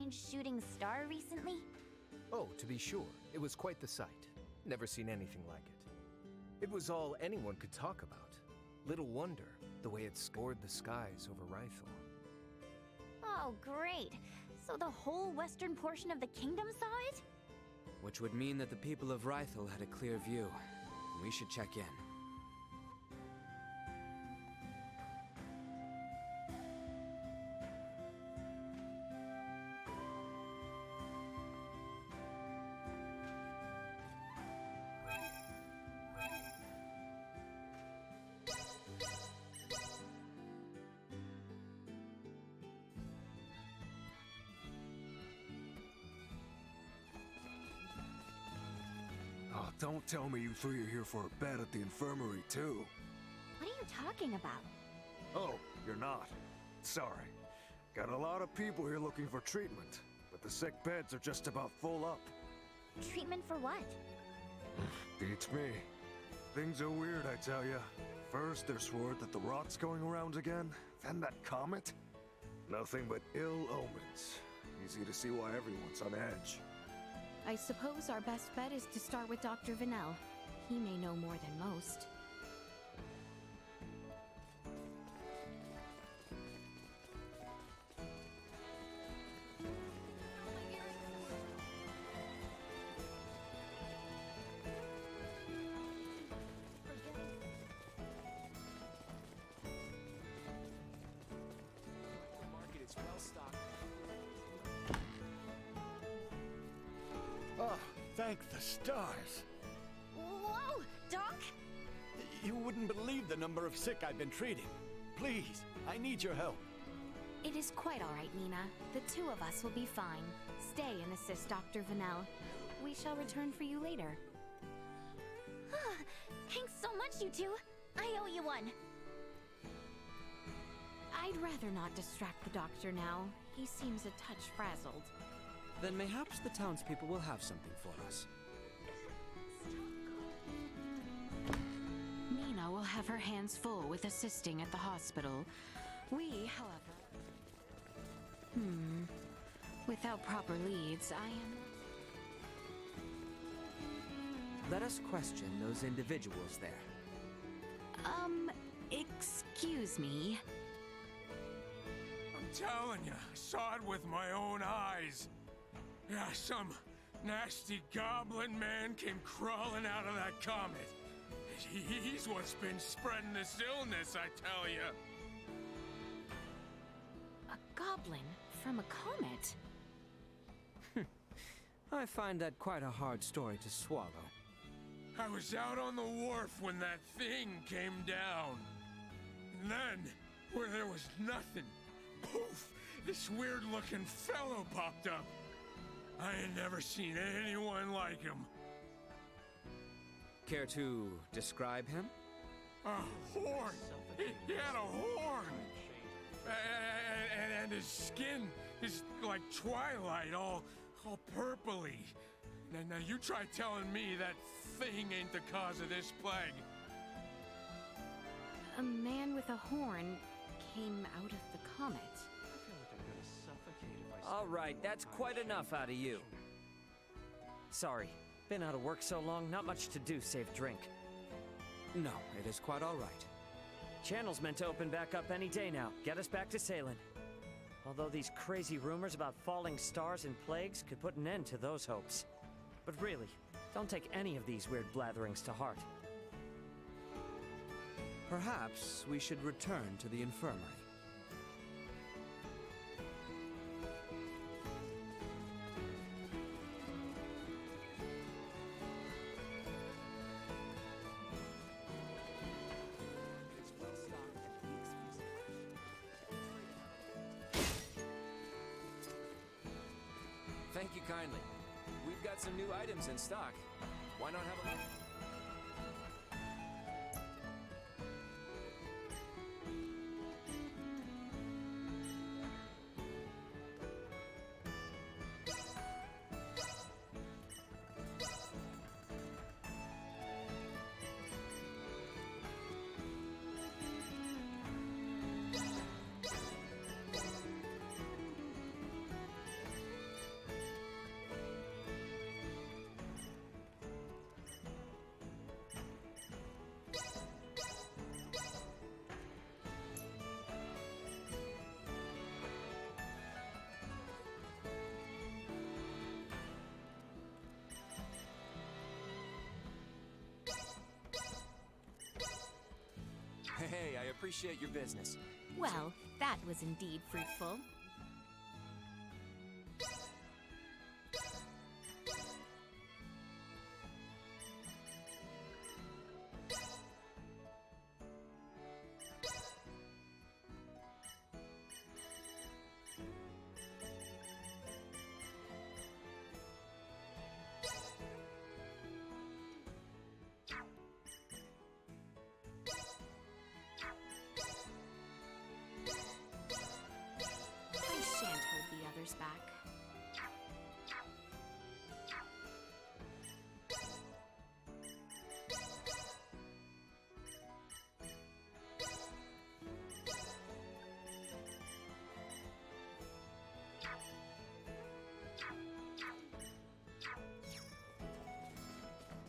strange shooting star recently? Oh, to be sure. It was quite the sight. Never seen anything like it. It was all anyone could talk about. Little wonder, the way it scored the skies over Rythel. Oh, great. So the whole western portion of the kingdom saw it? Which would mean that the people of Rythel had a clear view. We should check in. Oh, don't tell me you three are here for a bet at the infirmary, too. What are you talking about? Oh, you're not. Sorry. Got a lot of people here looking for treatment, but the sick beds are just about full up. Treatment for what? Beats me. Things are weird, I tell ya. First, there's word that the rot's going around again, then that comet. Nothing but ill omens. Easy to see why everyone's on edge. I suppose our best bet is to start with Dr. Vanel. He may know more than most. The market is well stocked. Oh, thank the stars. Whoa, Doc! You wouldn't believe the number of sick I've been treating. Please, I need your help. It is quite all right, Nina. The two of us will be fine. Stay and assist Dr. Vanel. We shall return for you later. Thanks so much, you two. I owe you one. I'd rather not distract the doctor now. He seems a touch frazzled. Then mayhaps the townspeople will have something for us. Nina will have her hands full with assisting at the hospital. We, however... Without proper leads, I am... Let us question those individuals there. Excuse me. I'm telling you, I saw it with my own eyes. Yeah, some nasty goblin man came crawling out of that comet. He's what's been spreading this illness, I tell you. A goblin from a comet? I find that quite a hard story to swallow. I was out on the wharf when that thing came down. And then, where there was nothing, poof, this weird-looking fellow popped up. I ain't never seen anyone like him. Care to describe him? A horn! He had a horn! And his skin is like twilight, all purpley. Now you try telling me that thing ain't the cause of this plague. A man with a horn came out of the comet. All right, that's quite enough out of you. Sorry, been out of work so long, not much to do save drink. No, it is quite all right. Channel's meant to open back up any day now, get us back to sailing. Although these crazy rumors about falling stars and plagues could put an end to those hopes. But really, don't take any of these weird blatherings to heart. Perhaps we should return to the infirmary. Thank you kindly. We've got some new items in stock. Why not have a look? Hey, I appreciate your business. Well, that was indeed fruitful. I shan't hold the others back.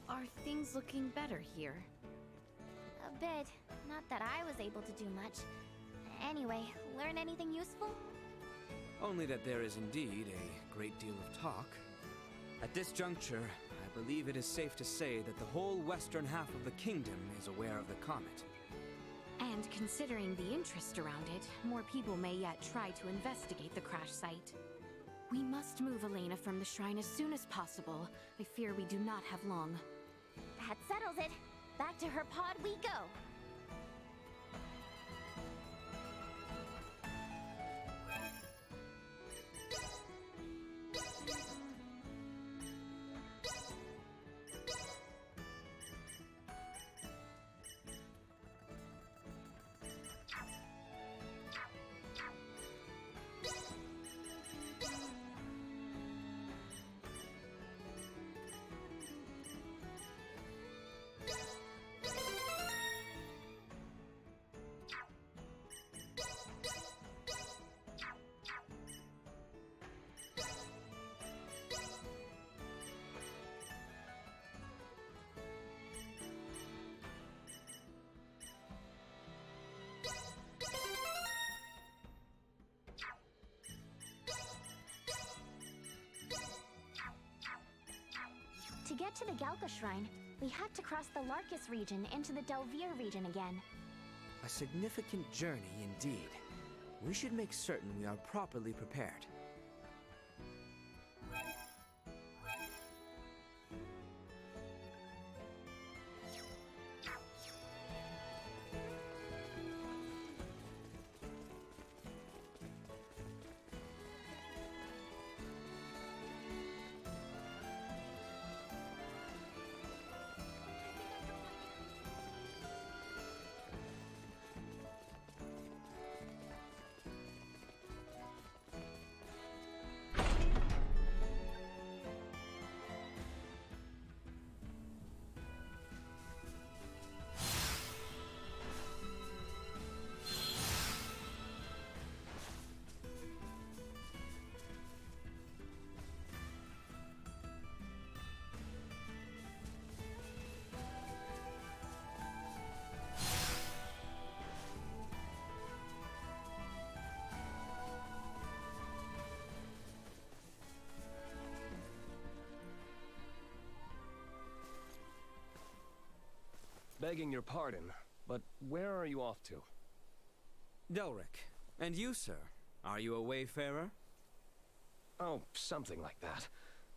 Are things looking better here? A bit. Not that I was able to do much. Anyway, learn anything useful? Only that there is indeed a great deal of talk. At this juncture, I believe it is safe to say that the whole western half of the kingdom is aware of the comet. And considering the interest around it, more people may yet try to investigate the crash site. We must move Elena from the shrine as soon as possible. I fear we do not have long. That settles it. Back to her pod we go. To get to the Galka Shrine, we had to cross the Larkus region into the Delvir region again. A significant journey indeed. We should make certain we are properly prepared. Begging your pardon, but where are you off to? Delric, and you, sir? Are you a wayfarer? Oh, something like that.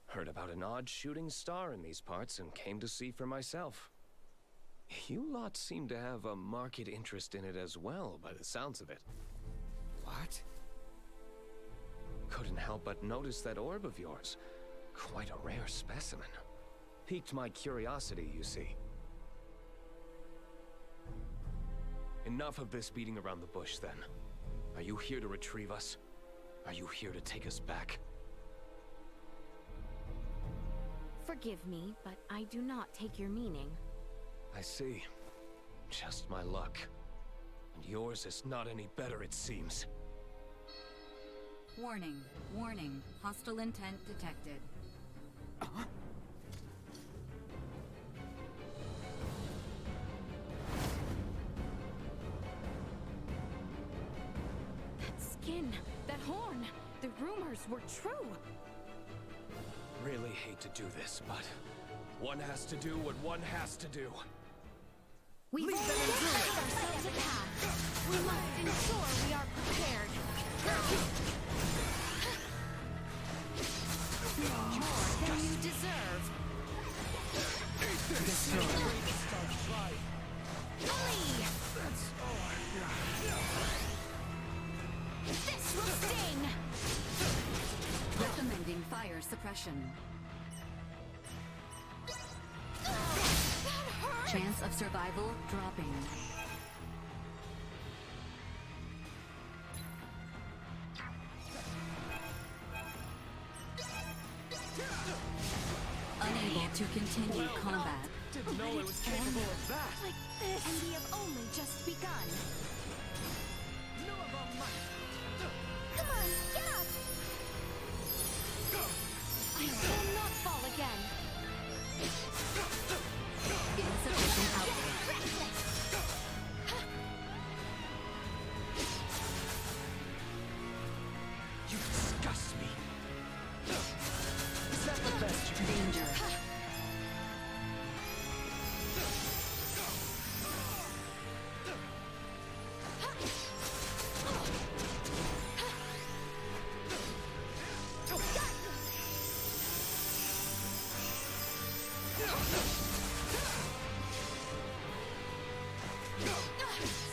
Heard about an odd shooting star in these parts and came to see for myself. You lot seem to have a marked interest in it as well, by the sounds of it. What? Couldn't help but notice that orb of yours. Quite a rare specimen. Piqued my curiosity, you see. Enough of this beating around the bush, then. Are you here to retrieve us? Are you here to take us back? Forgive me, but I do not take your meaning. I see. Just my luck. And yours is not any better, it seems. Warning. Warning. Hostile intent detected. Skin, that horn, the rumors were true. Really hate to do this, but one has to do what one has to do. We've Leave them in set ruin. ourselves a path. We must ensure we are prepared. More than you deserve. Bully! This will sting! Recommending fire suppression. That hurt! Chance of survival dropping. Unable to continue combat. Didn't know it was capable of that. Like this. And we have only just begun. Come on, get up! I will not fall again. Insufficient output. You disgust me. Is that the best you can do? Danger.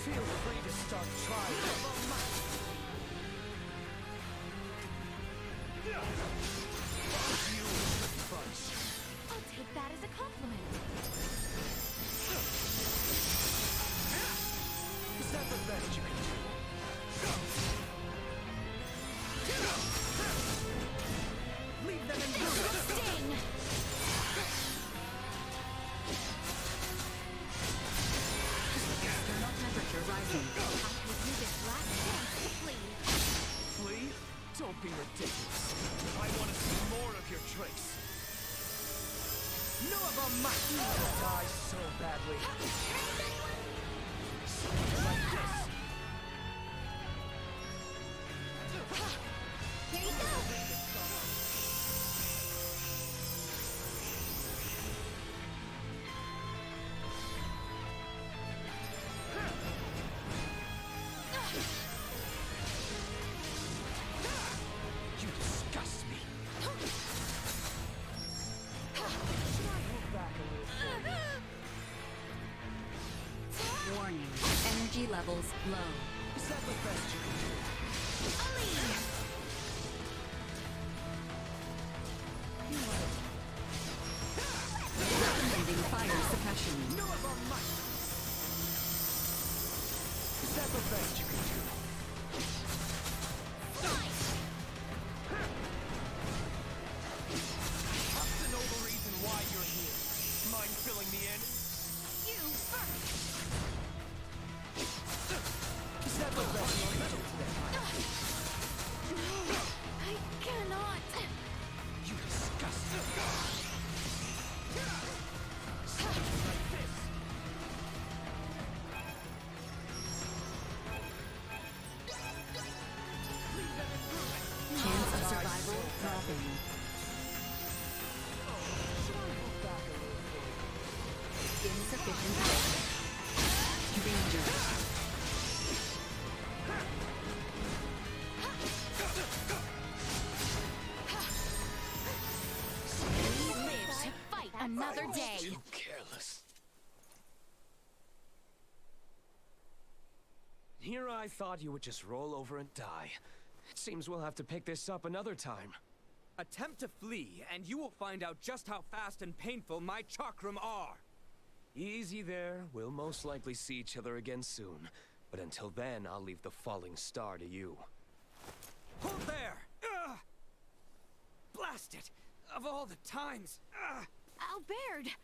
Feel free to start trying. I'll take that as a compliment. Is that the best you can do? Leave them in This will sting! External temperature rising. I will use this last chance to flee. Flee? Don't be ridiculous. I want to see more of your tricks. No about my die so badly. Something like this. Here you go! You disgust me. Warning. Energy levels low. Is that the best you can do? Recommending fire suppression. No about my... Is that the best you can do? Want to know the reason why you're here? Mind filling me in? You first! Is that the best you can do today? I cannot! You disgust me. Something like this. Chance of survival dropping. Insufficient output. Danger. We live to fight another day! Too careless. Here I thought you would just roll over and die. It seems we'll have to pick this up another time. Attempt to flee, and you will find out just how fast and painful my chakram are. Easy there. We'll most likely see each other again soon. But until then, I'll leave the falling star to you. Hold there! Ugh! Blast it! Of all the times! Ugh! Albert!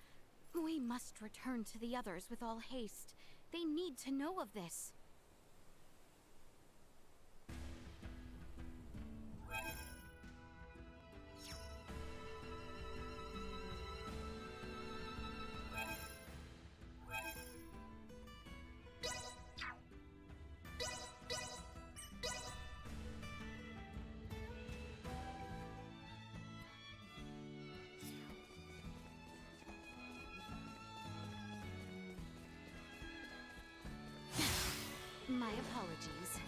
We must return to the others with all haste. They need to know of this. My apologies.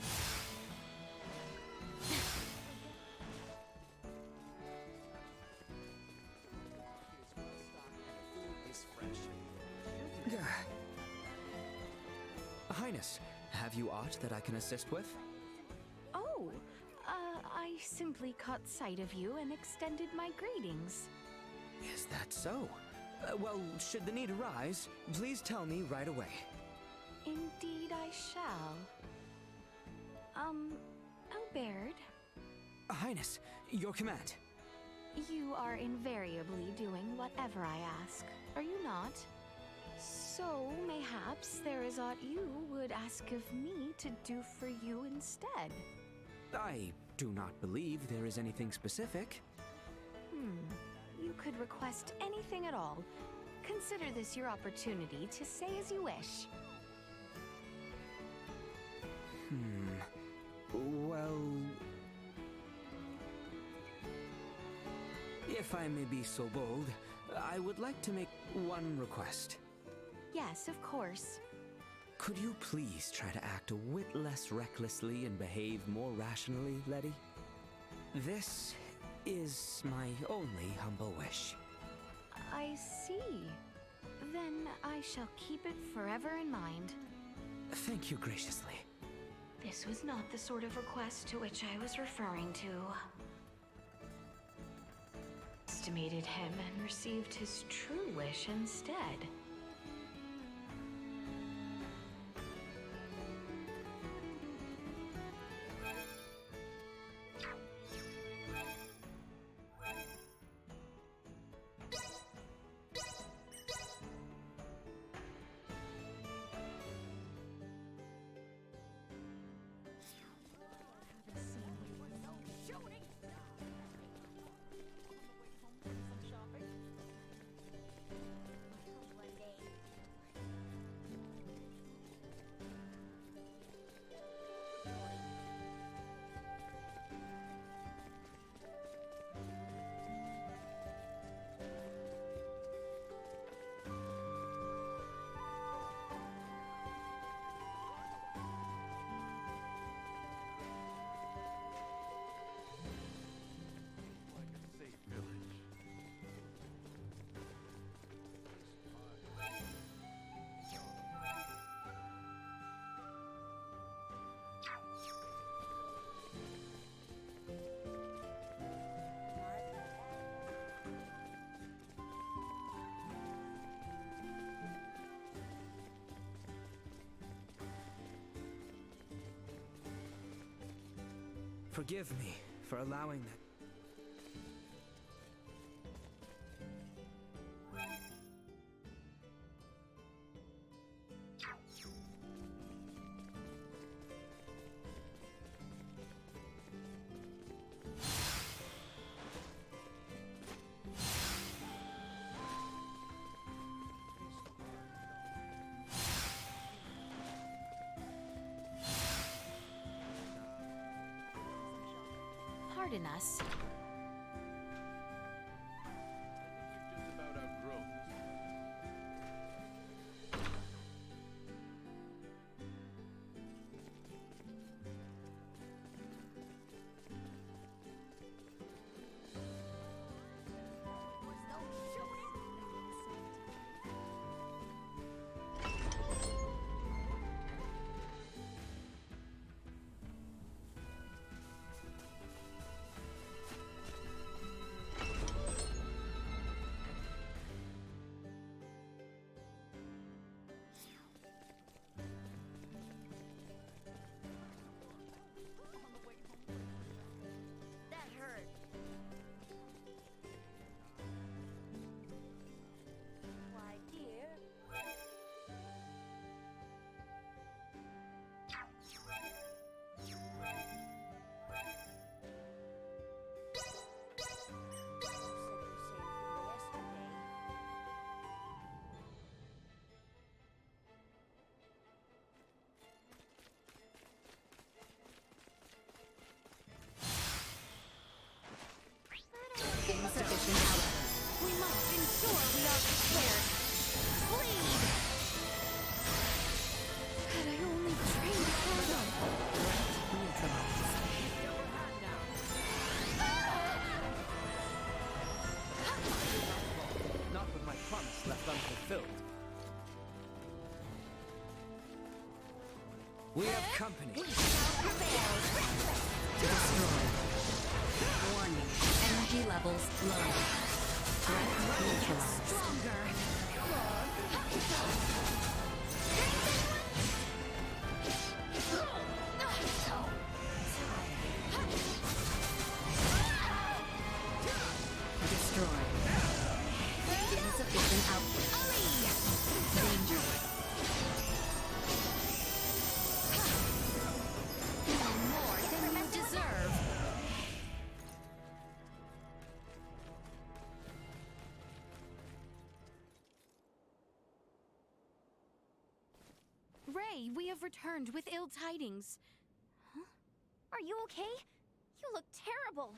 Highness, have you aught that I can assist with? Oh, I simply caught sight of you and extended my greetings. Is that so? Well, should the need arise, please tell me right away. Indeed I shall. Albert, Highness, your command. you are invariably doing whatever I ask, are you not? So, mayhaps there is aught you would ask of me to do for you instead. I do not believe there is anything specific. You could request anything at all. Consider this your opportunity to say as you wish. Well... If I may be so bold, I would like to make one request. Yes, of course. Could you please try to act a whit less recklessly and behave more rationally, Letty? This is my only humble wish. I see. Then I shall keep it forever in mind. Thank you graciously. This was not the sort of request to which I was referring to. Estimated him and received his true wish instead. Forgive me for allowing that. Pardon us. Just about outgrown this. That hurt. Why, dear? Insufficient, however. We must ensure we are prepared. Bleed! Had I only trained for company. Destroy. Warning. Energy levels low. Threat neutralized. Stronger. Destroy. Insufficient output. Danger. No more than you deserve. Ray, we have returned with ill tidings. Are you okay? You look terrible.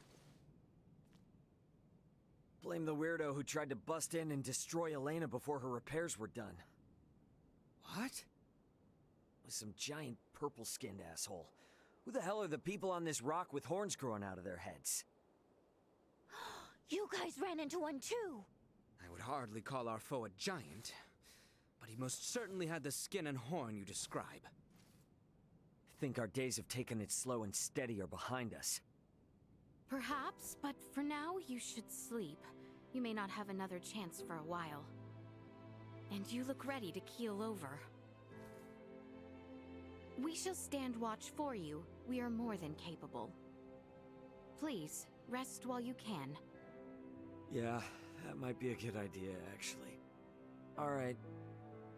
Blame the weirdo who tried to bust in and destroy Elena before her repairs were done. What? Was some giant purple-skinned asshole. Who the hell are the people on this rock with horns growing out of their heads? You guys ran into one too. I would hardly call our foe a giant, but he most certainly had the skin and horn you describe. I think our days of taking it slow and steady are behind us. Perhaps, but for now you should sleep. You may not have another chance for a while. And you look ready to keel over. We shall stand watch for you. We are more than capable. Please, rest while you can. Yeah, that might be a good idea, actually. Alright.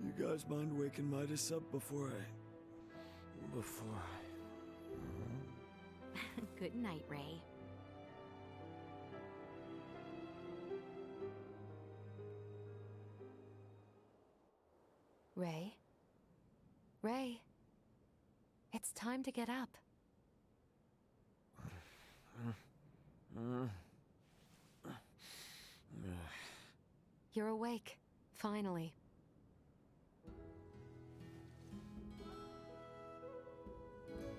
You guys mind waking Midas up before Good night, Ray. Ray? Ray? It's time to get up. You're awake, finally.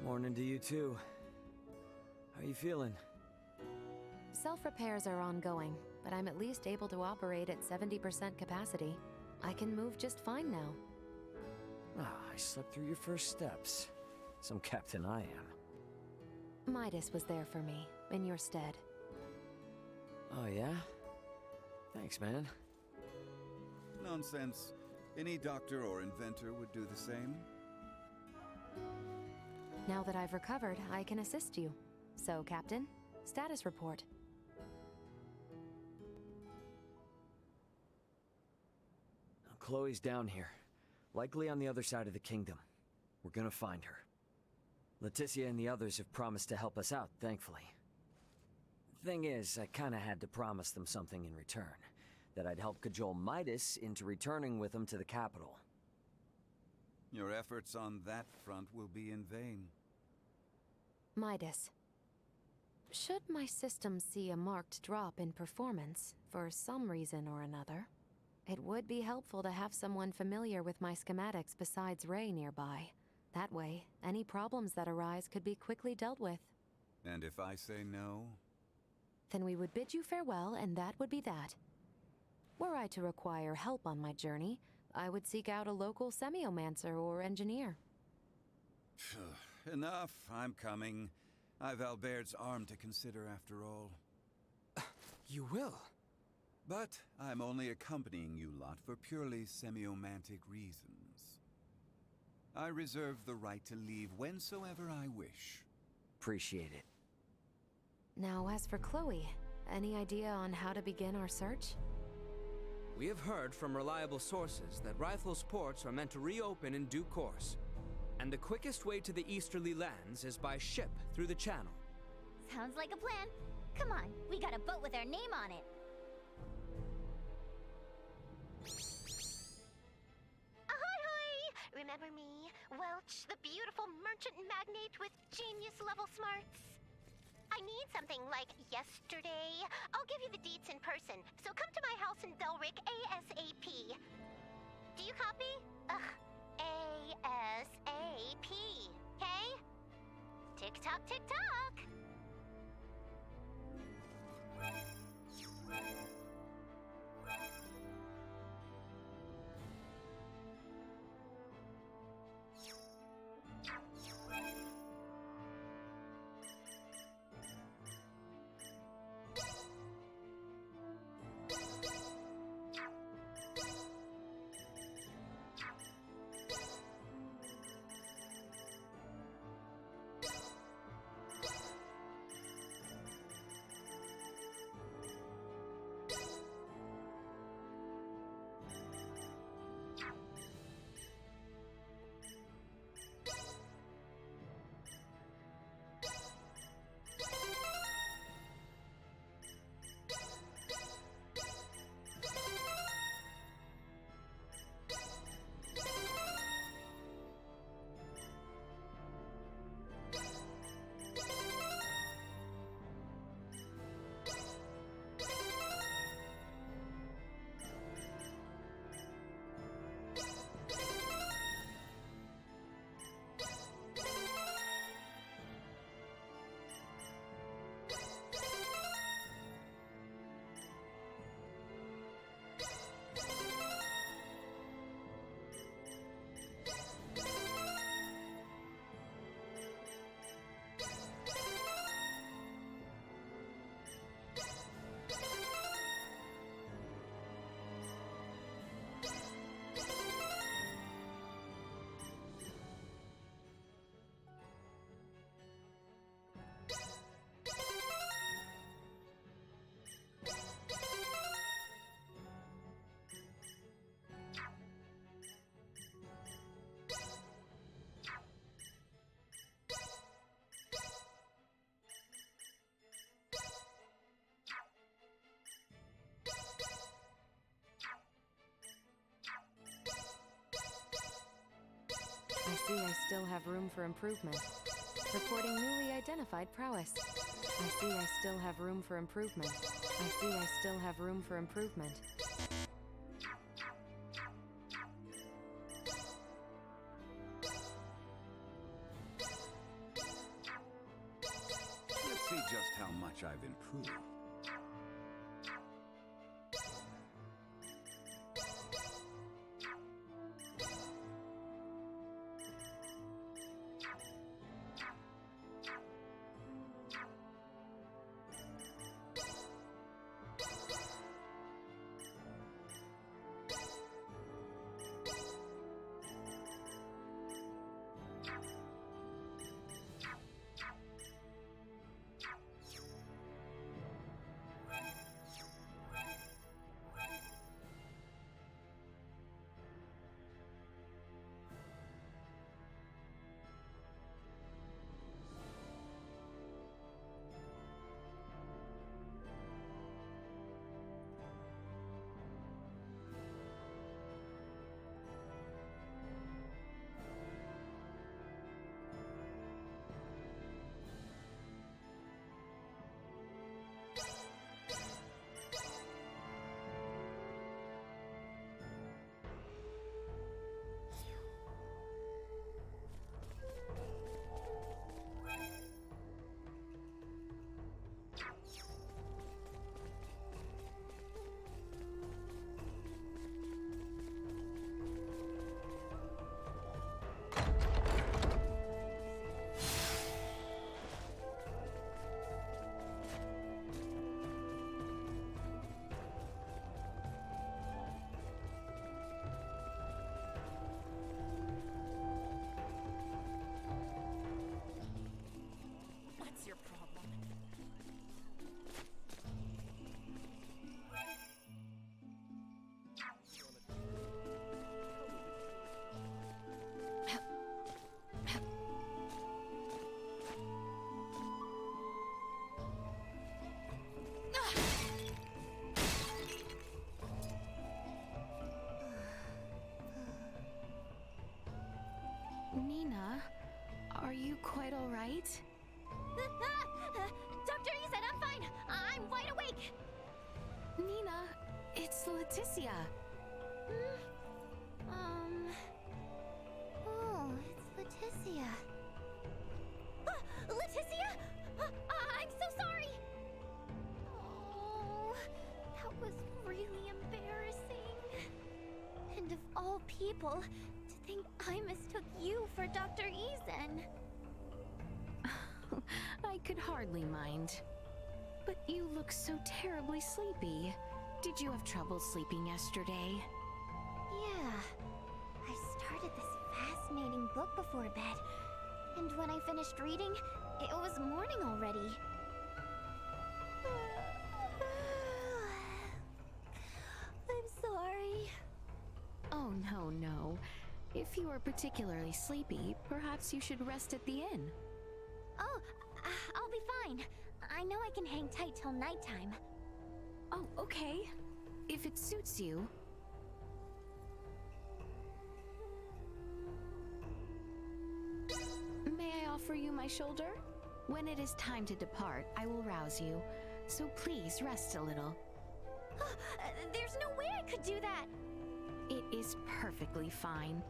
Morning to you too. How you feeling? Self-repairs are ongoing, but I'm at least able to operate at 70% capacity. I can move just fine now. Ah, I slept through your first steps. Some captain I am. Midas was there for me, in your stead. Oh yeah? Thanks, man. Nonsense. Any doctor or inventor would do the same. Now that I've recovered, I can assist you. So, Captain, status report. Chloe's down here. Likely on the other side of the kingdom. We're gonna find her. Leticia and the others have promised to help us out, thankfully. Thing is, I kinda had to promise them something in return. That I'd help cajole Midas into returning with them to the capital. Your efforts on that front will be in vain. Midas. Should my system see a marked drop in performance, for some reason or another, it would be helpful to have someone familiar with my schematics besides Ray nearby. That way, any problems that arise could be quickly dealt with. And if I say no? Then we would bid you farewell, and that would be that. Were I to require help on my journey, I would seek out a local semiomancer or engineer. Enough, I'm coming. I've Albert's arm to consider after all. You will? But I'm only accompanying you lot for purely semiomantic reasons. I reserve the right to leave whensoever I wish. Appreciate it. Now, as for Chloe, any idea on how to begin our search? We have heard from reliable sources that Rythel's ports are meant to reopen in due course. And the quickest way to the easterly lands is by ship through the channel. Sounds like a plan. Come on, we got a boat with our name on it. Ahoy! Remember me, Welch, the beautiful merchant magnate with genius-level smarts? I need something like yesterday. I'll give you the deets in person, so come to my house in Delric ASAP. Do you copy? Ugh, ASAP, okay? Tick-tock, tick-tock! still have room for improvement. Reporting newly identified prowess. I see I still have room for improvement. I see I still have room for improvement. Let's see just how much I've improved. What's your problem? Nina, are you quite all right? Dr. Ethan, I'm fine. I'm wide awake. Nina, it's Leticia. Oh, it's Leticia. Leticia? I'm so sorry. Oh, that was really embarrassing. And of all people, to think I mistook you for Dr. Ethan. I could hardly mind. But you look so terribly sleepy. Did you have trouble sleeping yesterday? Yeah. I started this fascinating book before bed. And when I finished reading, it was morning already. I'm sorry. Oh, no. If you are particularly sleepy, perhaps you should rest at the inn. Oh, I'll be fine. I know I can hang tight till nighttime. Oh, okay. If it suits you. May I offer you my shoulder? When it is time to depart, I will rouse you. So please rest a little. There's no way I could do that. It is perfectly fine.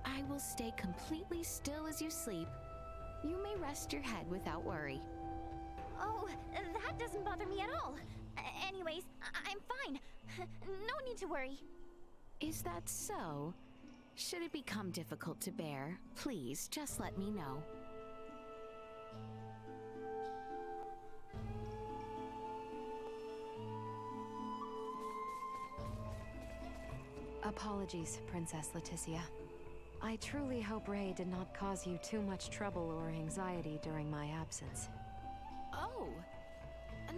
I will stay completely still as you sleep. You may rest your head without worry. Oh, that doesn't bother me at all. Anyways, I'm fine. No need to worry. Is that so? Should it become difficult to bear, please just let me know. Apologies, Princess Leticia. I truly hope Ray did not cause you too much trouble or anxiety during my absence. Oh!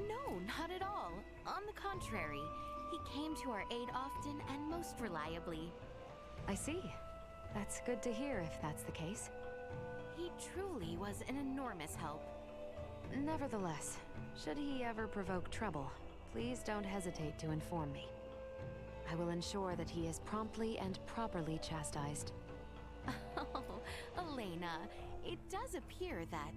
No, not at all. On the contrary, he came to our aid often and most reliably. I see. That's good to hear if that's the case. He truly was an enormous help. Nevertheless, should he ever provoke trouble, please don't hesitate to inform me. I will ensure that he is promptly and properly chastised. Oh, Elena, it does appear that...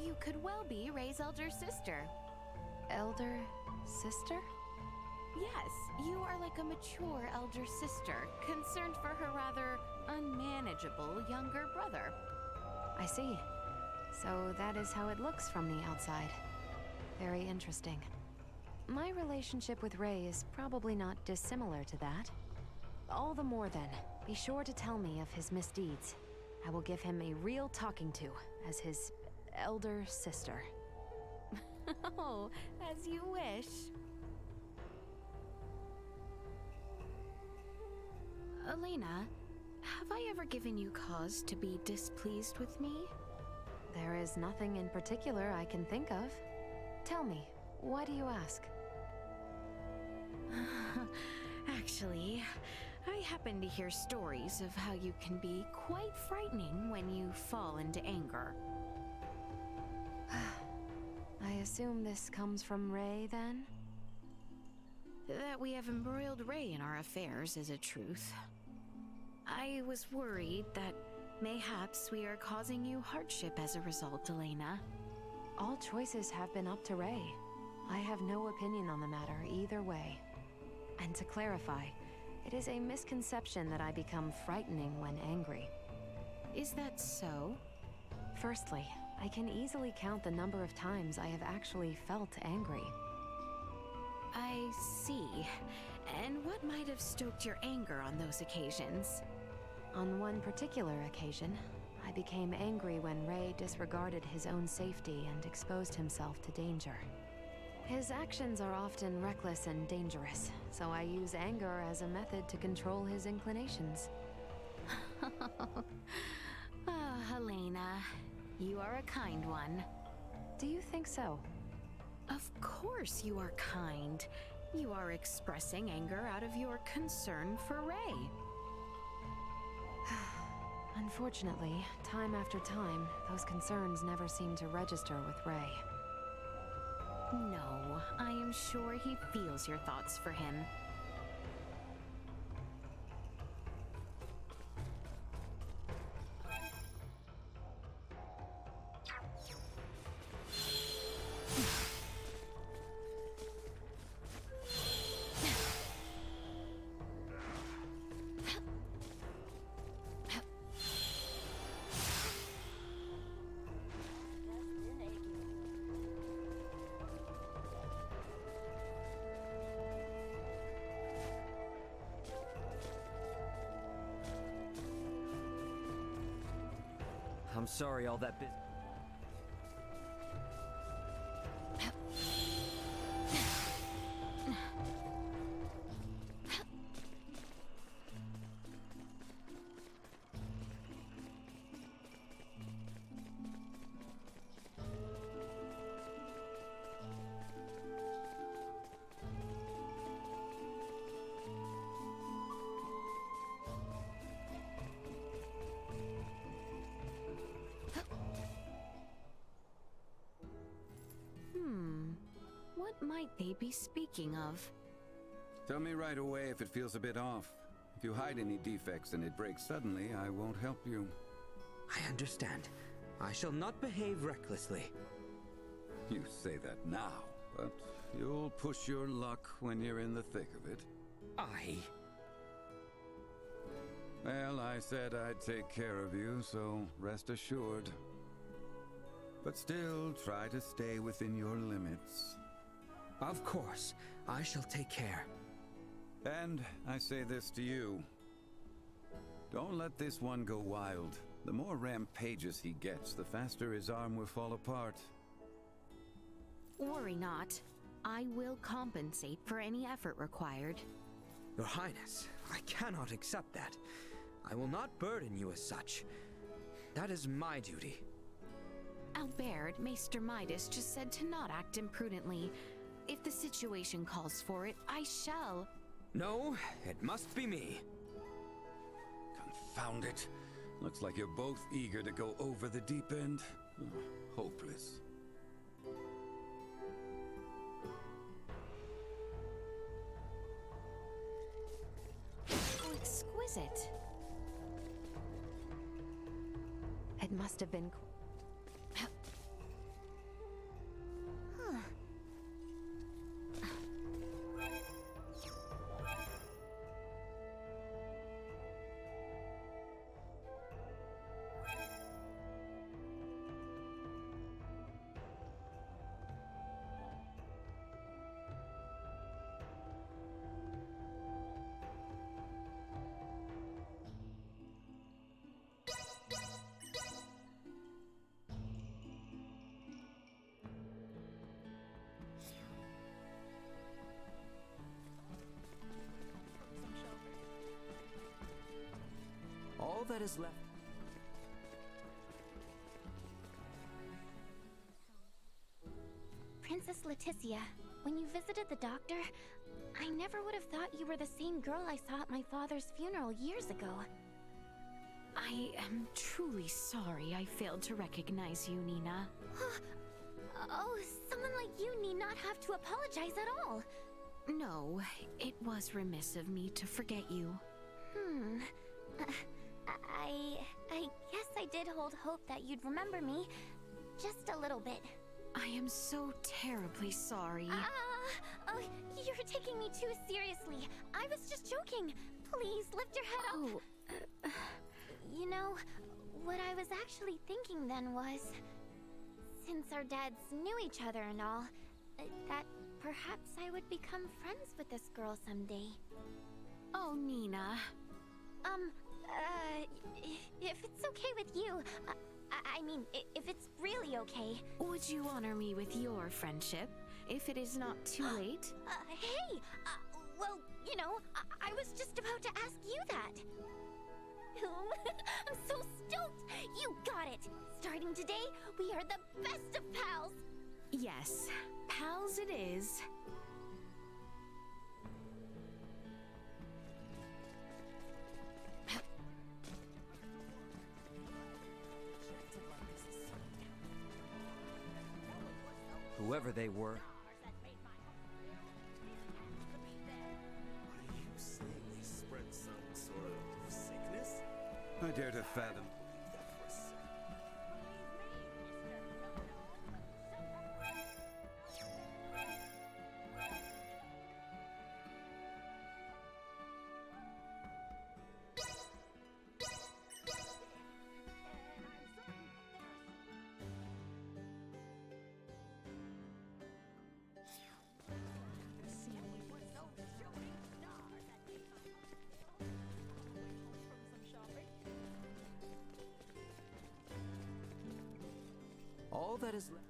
you could well be Ray's elder sister. Elder sister? Yes, you are like a mature elder sister, concerned for her rather unmanageable younger brother. I see. So that is how it looks from the outside. Very interesting. My relationship with Ray is probably not dissimilar to that. All the more then, be sure to tell me of his misdeeds. I will give him a real talking to, as his elder sister. Oh, as you wish. Elena, have I ever given you cause to be displeased with me? There is nothing in particular I can think of. Tell me, why do you ask? Actually, I happen to hear stories of how you can be quite frightening when you fall into anger. I assume this comes from Ray, then? That we have embroiled Ray in our affairs is a truth. I was worried that mayhaps we are causing you hardship as a result, Elena. All choices have been up to Ray. I have no opinion on the matter either way. And to clarify, it is a misconception that I become frightening when angry. Is that so? Firstly, I can easily count the number of times I have actually felt angry. I see. And what might have stoked your anger on those occasions? On one particular occasion, I became angry when Ray disregarded his own safety and exposed himself to danger. His actions are often reckless and dangerous, so I use anger as a method to control his inclinations. Ah, Helena, you are a kind one. Do you think so? Of course you are kind. You are expressing anger out of your concern for Ray. Unfortunately, time after time, those concerns never seem to register with Ray. No, I am sure he feels your thoughts for him. I'm sorry all that business. What might they be speaking of? Tell me right away if it feels a bit off. If you hide any defects and it breaks suddenly, I won't help you. I understand. I shall not behave recklessly. You say that now, but you'll push your luck when you're in the thick of it. Well, I said I'd take care of you, so rest assured. But still, try to stay within your limits. Of course, I shall take care. And I say this to you. Don't let this one go wild. The more rampageous he gets, the faster his arm will fall apart. Worry not. I will compensate for any effort required. Your Highness, I cannot accept that. I will not burden you as such. That is my duty. Albert, Maester Midas just said to not act imprudently. If the situation calls for it, I shall. No, it must be me. Confound it. Looks like you're both eager to go over the deep end. Hopeless. was it? It must have been... Huh. All that is left. Princess Leticia, when you visited the doctor, I never would have thought you were the same girl I saw at my father's funeral years ago. I am truly sorry I failed to recognize you, Nina. Oh, someone like you need not have to apologize at all. No, it was remiss of me to forget you. I guess I did hold hope that you'd remember me. Just a little bit. I am so terribly sorry. Oh, you're taking me too seriously. I was just joking. Please, lift your head up. You know, what I was actually thinking then was... Since our dads knew each other and all, that perhaps I would become friends with this girl someday. Oh, Nina. If it's okay with you, I mean, if it's really okay. Would you honor me with your friendship, if it is not too late? Hey! Well, you know, I was just about to ask you that. I'm so stoked! You got it! Starting today, we are the best of pals! Yes, pals it is. Whoever they were. Are you saying they spread some sort of sickness? I dare to fathom. All that is left.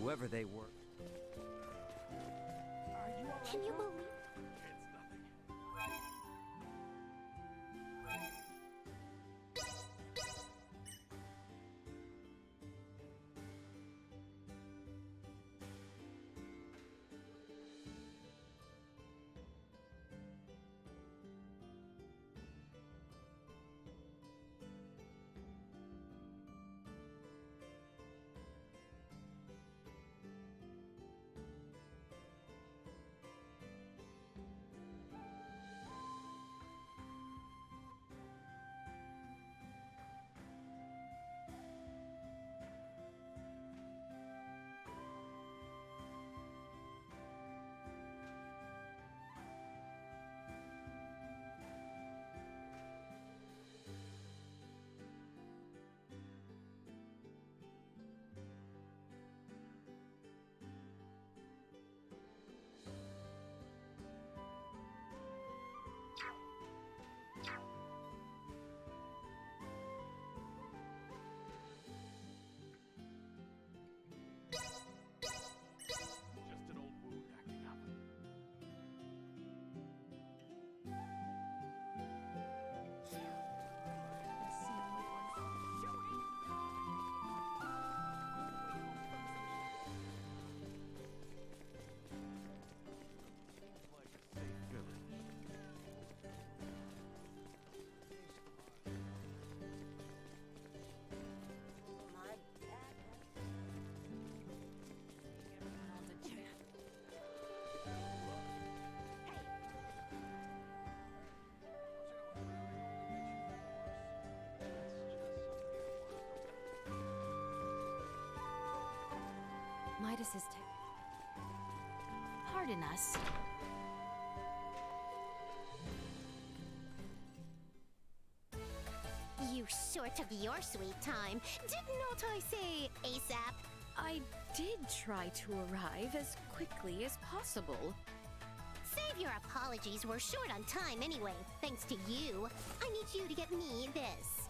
Whoever they were. Can you believe... is Pardon us. You sure took your sweet time. Did not I say ASAP? I did try to arrive as quickly as possible. Save your apologies, we're short on time anyway. Thanks to you. I need you to get me this.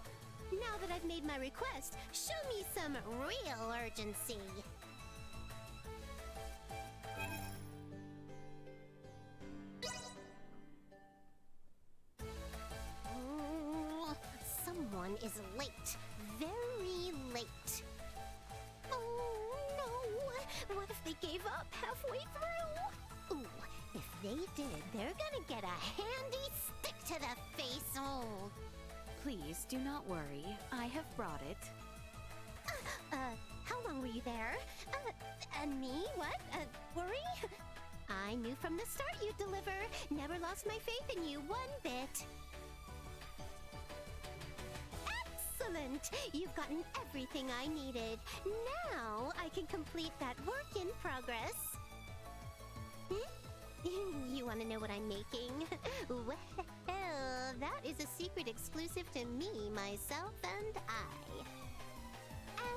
Now that I've made my request, show me some real urgency. Someone is late. Very late. Oh no! What if they gave up halfway through? Ooh, if they did, they're gonna get a handy stick to the face. Oh. Please do not worry. I have brought it. How long were you there? Me? What? Worry? I knew from the start you'd deliver. Never lost my faith in you one bit. Excellent! You've gotten everything I needed. Now I can complete that work in progress. You want to know what I'm making? Well, that is a secret exclusive to me, myself, and I.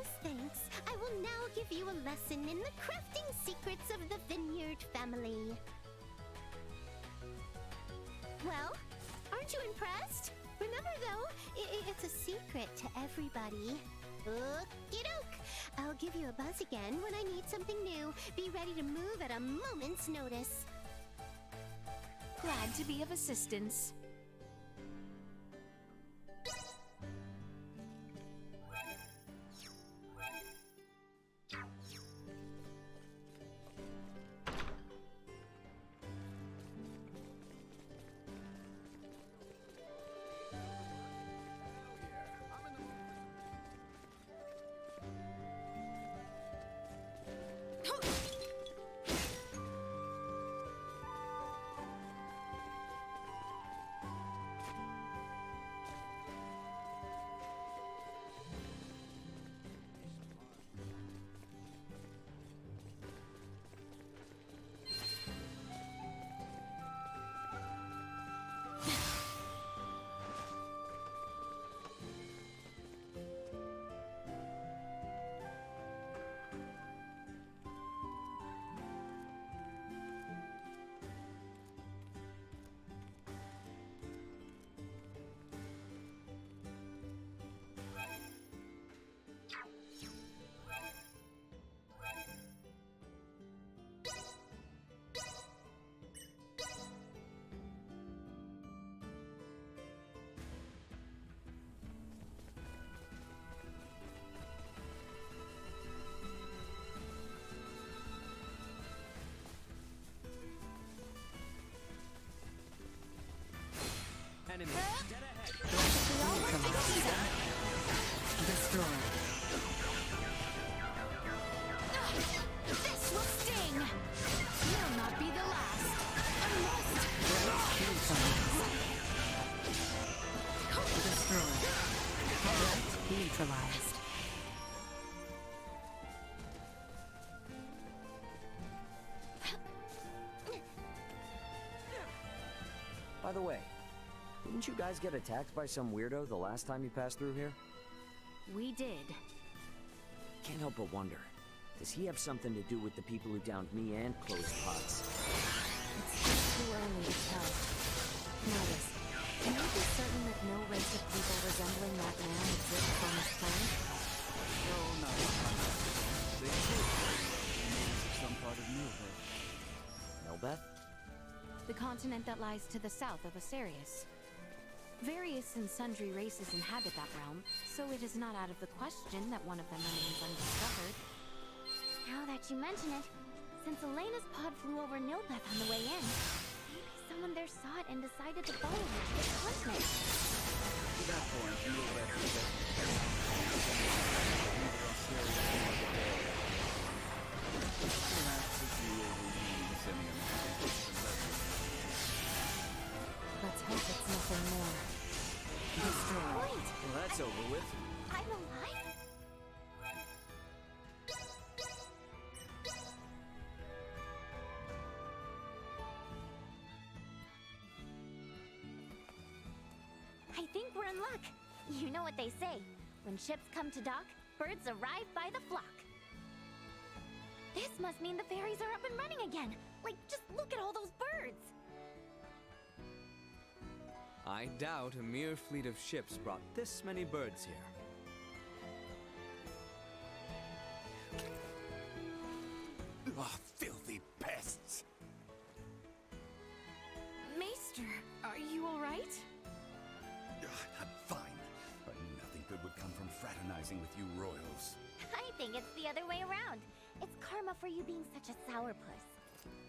As thanks, I will now give you a lesson in the crafting secrets of the Vineyard family. Well, aren't you impressed? Remember, though, it's a secret to everybody. Okey-doke! I'll give you a buzz again when I need something new. Be ready to move at a moment's notice. Glad to be of assistance. Enemy. Dead ahead. Destroyed. This will sting! You'll not be the last. I must! Destroyed. Neutralized. By the way, didn't you guys get attacked by some weirdo the last time you passed through here? We did. Can't help but wonder, does he have something to do with the people who downed me and closed pots? It's just too early to tell. Notice, can you be certain that no race of people resembling that man exists on this planet? No, not 100%. They could be some part of Nilbeth. Melbeth? The continent that lies to the south of Asarius. Various and sundry races inhabit that realm, so it is not out of the question that one of them remains undiscovered. Now that you mention it, since Elena's pod flew over Nilbeth on the way in, maybe someone there saw it and decided to follow her to the continent. To that point, Nilbeth is perhaps if you overrule semi-American. Let's hope it's nothing more. Wait! Well, that's over with. I'm alive? I think we're in luck. You know what they say. When ships come to dock, birds arrive by the flock. This must mean the ferries are up and running again. Like, just look at all those birds. I doubt a mere fleet of ships brought this many birds here. Oh, filthy pests! Maester, are you all right? I'm fine. But nothing good would come from fraternizing with you royals. I think it's the other way around. It's karma for you being such a sourpuss.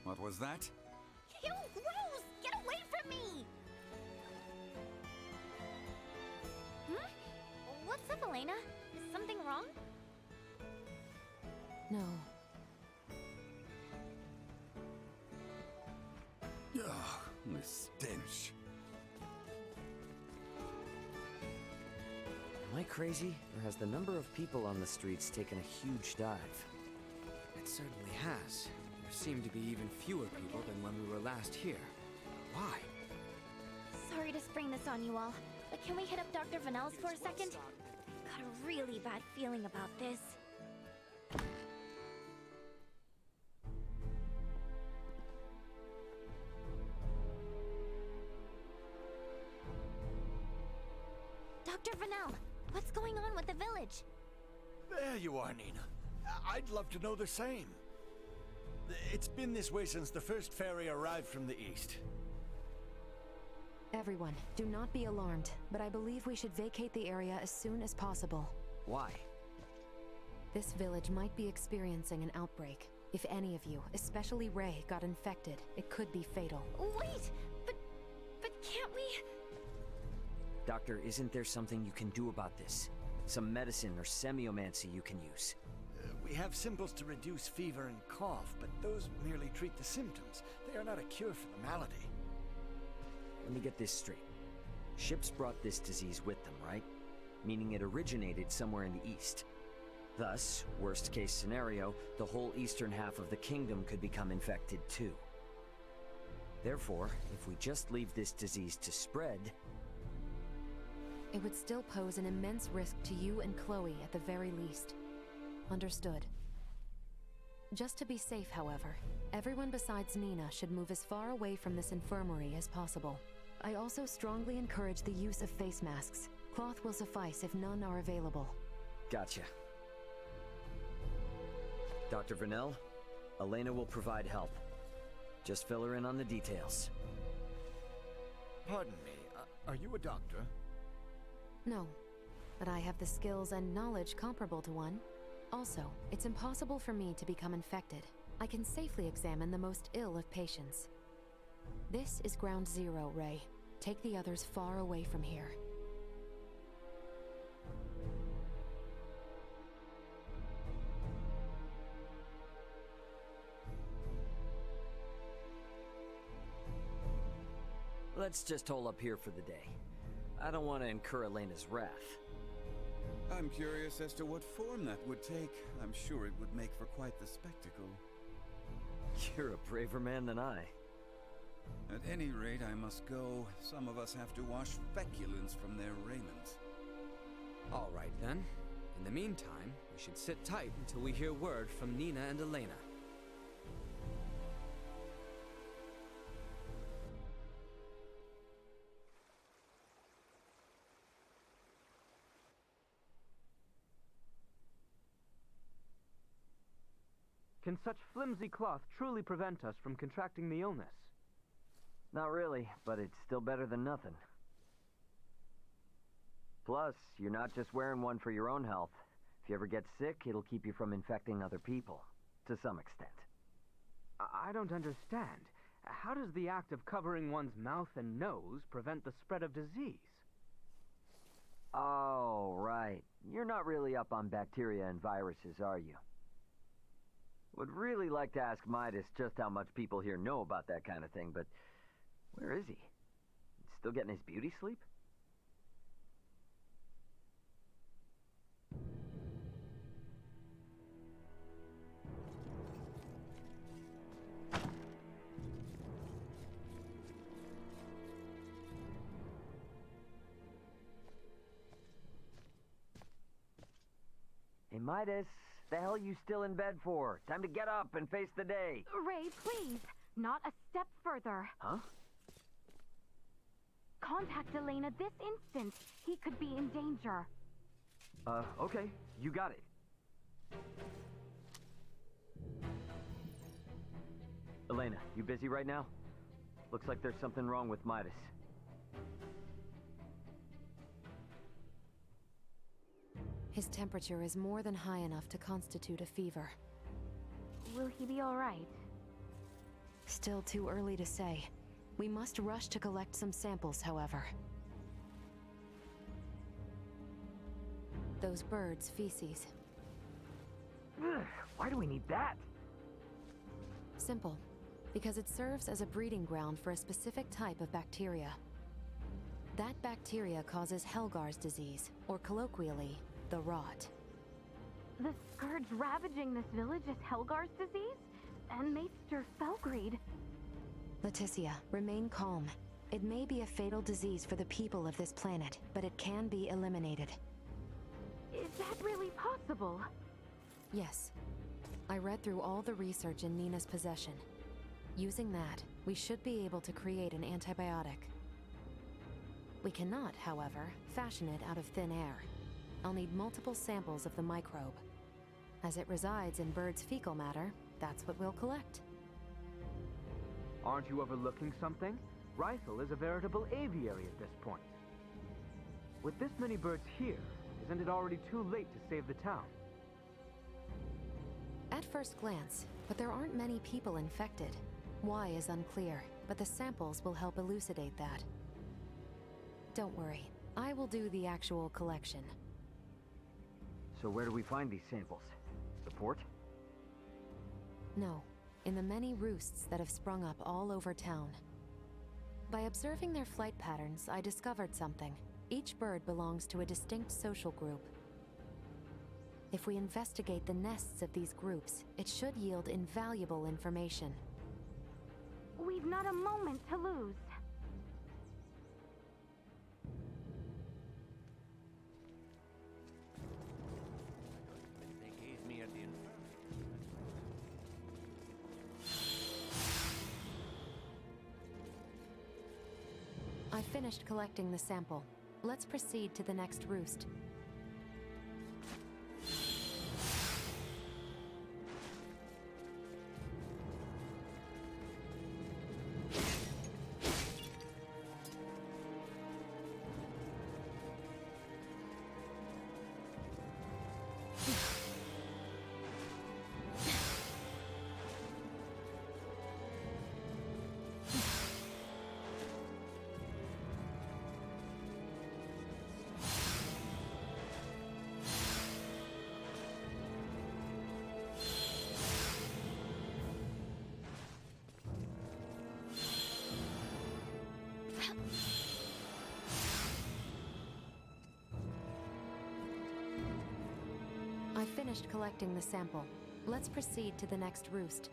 What was that? Ew, gross! Get away from me! Hmm? What's up, Elena? Is something wrong? No. Ugh, this stench. Am I crazy, or has the number of people on the streets taken a huge dive? It certainly has. There seem to be even fewer people than when we were last here. Why? Sorry to spring this on you all, but can we hit up Dr. Vanel's for a second? Got a really bad feeling about this. Dr. Vanel, what's going on with the village? There you are, Nina. I'd love to know the same. It's been this way since the first ferry arrived from the east. Everyone, do not be alarmed, but I believe we should vacate the area as soon as possible. Why? This village might be experiencing an outbreak. If any of you, especially Ray, got infected, it could be fatal. Wait! But can't we... Doctor, isn't there something you can do about this? Some medicine or semiomancy you can use? We have simples to reduce fever and cough, but those merely treat the symptoms. They are not a cure for the malady. Let me get this straight. Ships brought this disease with them, right? Meaning it originated somewhere in the east. Thus, worst case scenario, the whole eastern half of the kingdom could become infected too. Therefore, if we just leave this disease to spread... It would still pose an immense risk to you and Chloe at the very least. Understood. Just to be safe, however, everyone besides Nina should move as far away from this infirmary as possible. I also strongly encourage the use of face masks. Cloth will suffice if none are available. Gotcha. Dr. Vanel, Elena will provide help. Just fill her in on the details. Pardon me, are you a doctor? No, but I have the skills and knowledge comparable to one. Also, it's impossible for me to become infected. I can safely examine the most ill of patients. This is ground zero, Ray. Take the others far away from here. Let's just hole up here for the day. I don't want to incur Elena's wrath. I'm curious as to what form that would take. I'm sure it would make for quite the spectacle. You're a braver man than I. At any rate, I must go. Some of us have to wash feculence from their raiment. All right, then. In the meantime, we should sit tight until we hear word from Nina and Elena. Can such flimsy cloth truly prevent us from contracting the illness? Not really, but it's still better than nothing. Plus, you're not just wearing one for your own health. If you ever get sick, it'll keep you from infecting other people, to some extent. I don't understand. How does the act of covering one's mouth and nose prevent the spread of disease? Oh, right. You're not really up on bacteria and viruses, are you? Would really like to ask Midas just how much people here know about that kind of thing, but where is he? Still getting his beauty sleep? Hey, Midas, the hell you still in bed for? Time to get up and face the day. Ray, please. Not a step further. Huh? Contact Elena this instant. He could be in danger. Okay. You got it. Elena, you busy right now? Looks like there's something wrong with Midas. His temperature is more than high enough to constitute a fever. Will he be all right? Still too early to say. We must rush to collect some samples, however. Those birds' feces. Ugh, why do we need that? Simple. Because it serves as a breeding ground for a specific type of bacteria. That bacteria causes Helgar's disease, or colloquially, the rot. The scourge ravaging this village is Helgar's disease? And Maester Felgreed. Leticia, remain calm. It may be a fatal disease for the people of this planet, but it can be eliminated. Is that really possible? Yes. I read through all the research in Nina's possession. Using that, we should be able to create an antibiotic. We cannot, however, fashion it out of thin air. I'll need multiple samples of the microbe. As it resides in birds' fecal matter, that's what we'll collect. Aren't you overlooking something? Rysel is a veritable aviary at this point. With this many birds here, isn't it already too late to save the town? At first glance, but there aren't many people infected. Why is unclear, but the samples will help elucidate that. Don't worry, I will do the actual collection. So where do we find these samples? The port? No, in the many roosts that have sprung up all over town. By observing their flight patterns, I discovered something. Each bird belongs to a distinct social group. If we investigate the nests of these groups, it should yield invaluable information. We've not a moment to lose. They gave me at the I finished collecting the sample. Let's proceed to the next roost. I finished collecting the sample. Let's proceed to the next roost.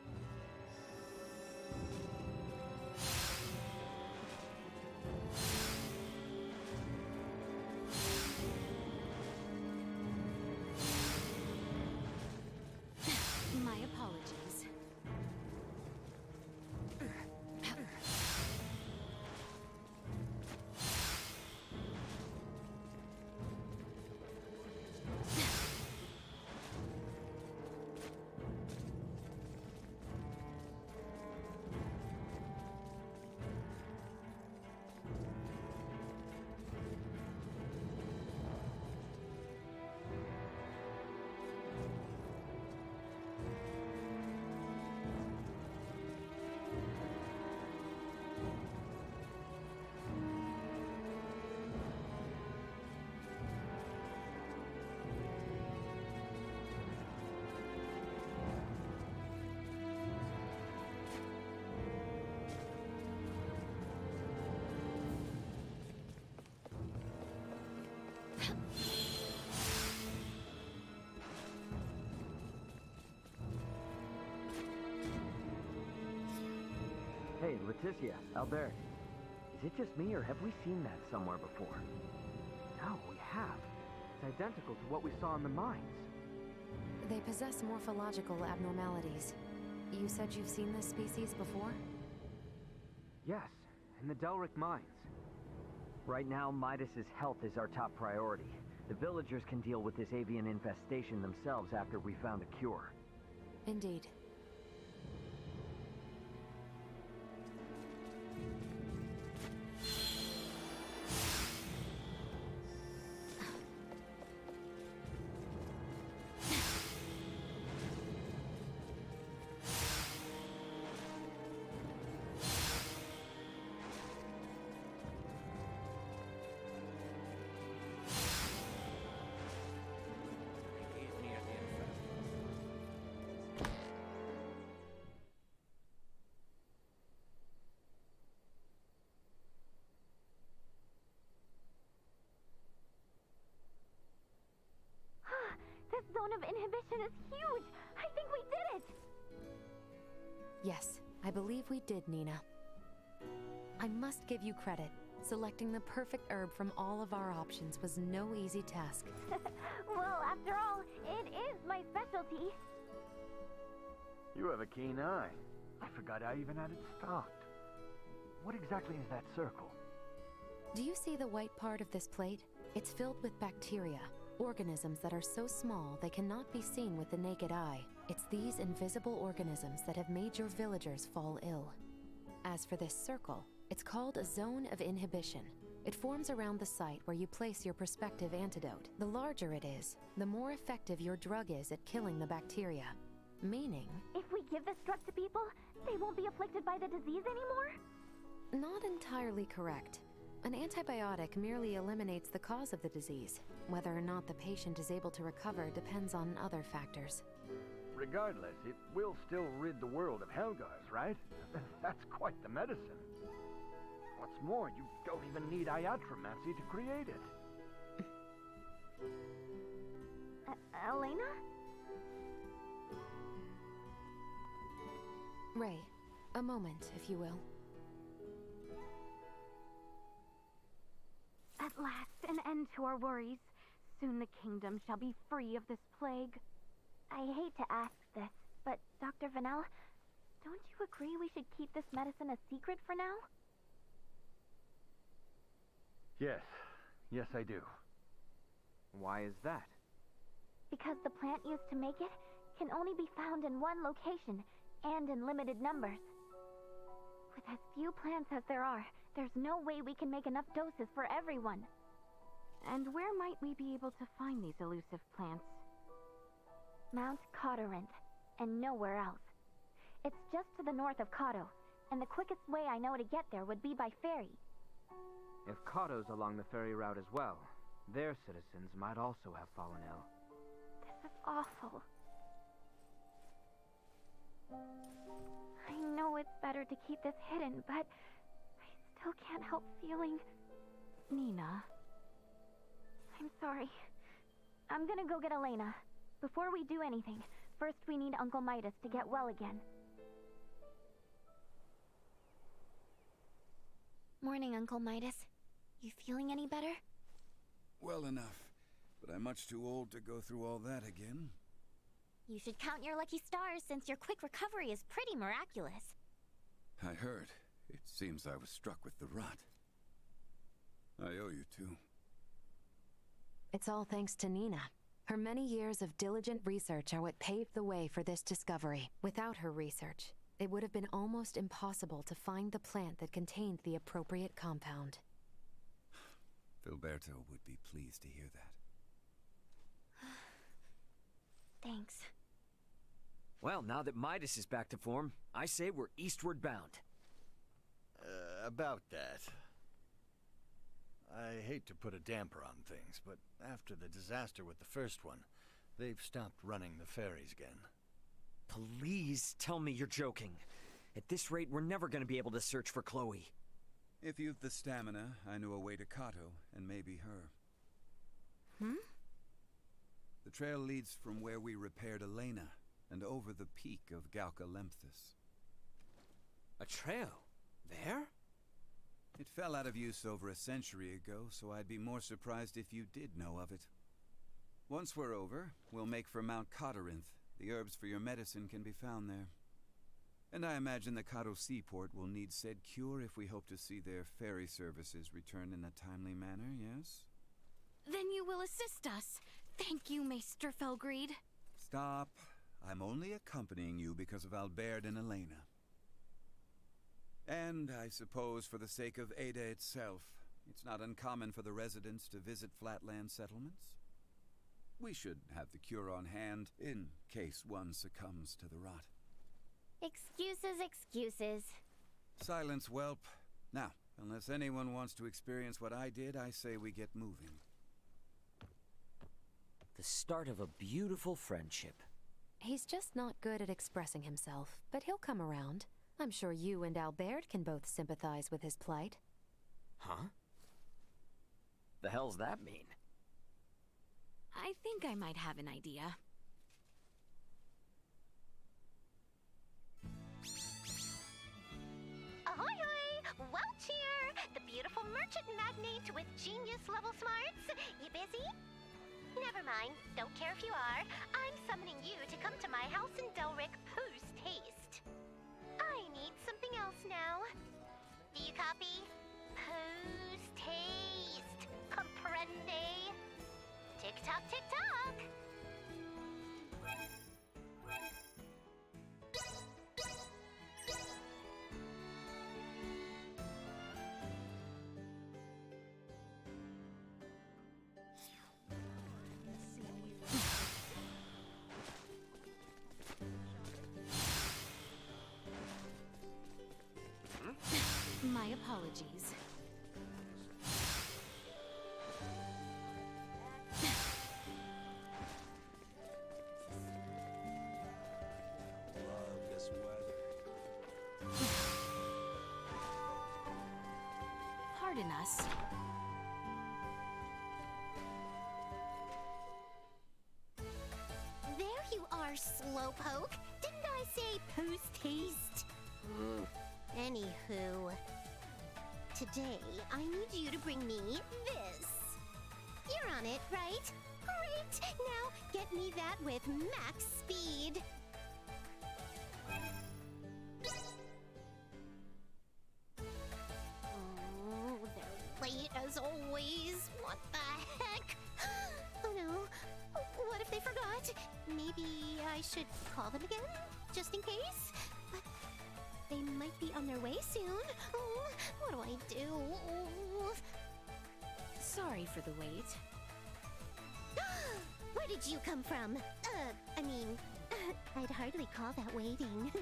My apologies. Hey, Leticia, Albert. Is it just me, or have we seen that somewhere before? No, we have. It's identical to what we saw in the mines. They possess morphological abnormalities. You said you've seen this species before? Yes, in the Delric mines. Right now, Midas's health is our top priority. The villagers can deal with this avian infestation themselves after we found a cure. Indeed. This zone of inhibition is huge! I think we did it! Yes, I believe we did, Nina. I must give you credit. Selecting the perfect herb from all of our options was no easy task. Well, after all, it is my specialty. You have a keen eye. I forgot I even had it stocked. What exactly is that circle? Do you see the white part of this plate? It's filled with bacteria, organisms that are so small they cannot be seen with the naked eye. It's these invisible organisms that have made your villagers fall ill. As for this circle, it's called a zone of inhibition. It forms around the site where you place your prospective antidote. The larger it is, the more effective your drug is at killing the bacteria. Meaning... If we give this drug to people, they won't be afflicted by the disease anymore? Not entirely correct. An antibiotic merely eliminates the cause of the disease. Whether or not the patient is able to recover depends on other factors. Regardless, it will still rid the world of Helgars, right? That's quite the medicine. What's more, you don't even need iatromancy to create it. Elena? Ray, a moment, if you will. At last, an end to our worries. Soon the kingdom shall be free of this plague. I hate to ask this, but Dr. Vanel, don't you agree we should keep this medicine a secret for now? Yes, I do. Why is that? Because the plant used to make it can only be found in one location, and in limited numbers. With as few plants as there are, there's no way we can make enough doses for everyone. And where might we be able to find these elusive plants? Mount Cotteranth, and nowhere else. It's just to the north of Cotto, and the quickest way I know to get there would be by ferry. If Kato's along the ferry route as well, their citizens might also have fallen ill. This is awful. I know it's better to keep this hidden, but I still can't help feeling... Nina. I'm sorry. I'm gonna go get Elena. Before we do anything, first we need Uncle Midas to get well again. Morning, Uncle Midas. You feeling any better? Well enough, but I'm much too old to go through all that again. You should count your lucky stars since your quick recovery is pretty miraculous. I heard. It seems I was struck with the rot. I owe you two. It's all thanks to Nina. Her many years of diligent research are what paved the way for this discovery. Without her research, it would have been almost impossible to find the plant that contained the appropriate compound. Filberto would be pleased to hear that. Thanks. Well, now that Midas is back to form, I say we're eastward bound. About that. I hate to put a damper on things, but after the disaster with the first one, they've stopped running the ferries again. Please tell me you're joking. At this rate, we're never going to be able to search for Chloe. If you've the stamina, I know a way to Kato, and maybe her. The trail leads from where we repaired Elena, and over the peak of Galca-Lemphis. A trail? There? It fell out of use over a century ago, so I'd be more surprised if you did know of it. Once we're over, we'll make for Mount Cotarinth. The herbs for your medicine can be found there. And I imagine the Kato Seaport will need said cure if we hope to see their ferry services return in a timely manner, yes? Then you will assist us. Thank you, Maester Felgreed. Stop. I'm only accompanying you because of Albert and Elena. And I suppose for the sake of Ada itself, it's not uncommon for the residents to visit flatland settlements. We should have the cure on hand in case one succumbs to the rot. Excuses, excuses. Silence, whelp. Now, unless anyone wants to experience what I did, I say we get moving. The start of a beautiful friendship. He's just not good at expressing himself, but he'll come around. I'm sure you and Albert can both sympathize with his plight. Huh? The hell's that mean? I think I might have an idea. Ahoy hoy! Welch here! The beautiful merchant magnate with genius-level smarts. You busy? Never mind. Don't care if you are. I'm summoning you to come to my house in Delric post-haste. I need something else now. Do you copy? Post-haste. Comprende? Tick-tock, tick-tock! My apologies. Love this weather. Pardon us. There you are, Slowpoke. Didn't I say post-haste? Anywho, today I need you to bring me this. You're on it, right? Great! Now get me that with max speed. Oh, they're late as always. What the heck? Oh no. What if they forgot? Maybe I should call them again, just in case? But they might be on their way soon. Oh, what do I do? Oh. Sorry for the wait. Where did you come from? I'd hardly call that waiting.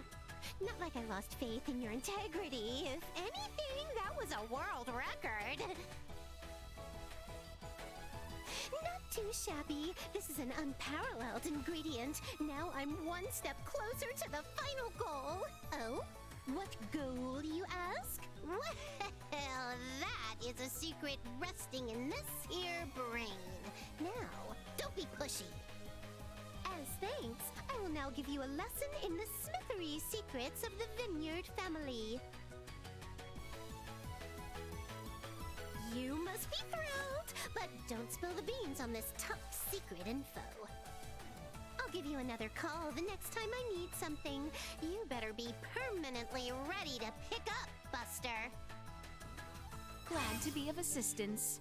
Not like I lost faith in your integrity. If anything, that was a world record. Not too shabby. This is an unparalleled ingredient. Now I'm one step closer to the final goal. Oh? What goal, you ask? Well, that is a secret resting in this here brain. Now, don't be pushy. As thanks, I will now give you a lesson in the smithery secrets of the Vineyard family. You must be thrilled, but don't spill the beans on this top secret info. I'll give you another call the next time I need something. You better be permanently ready to pick up, Buster. Glad to be of assistance.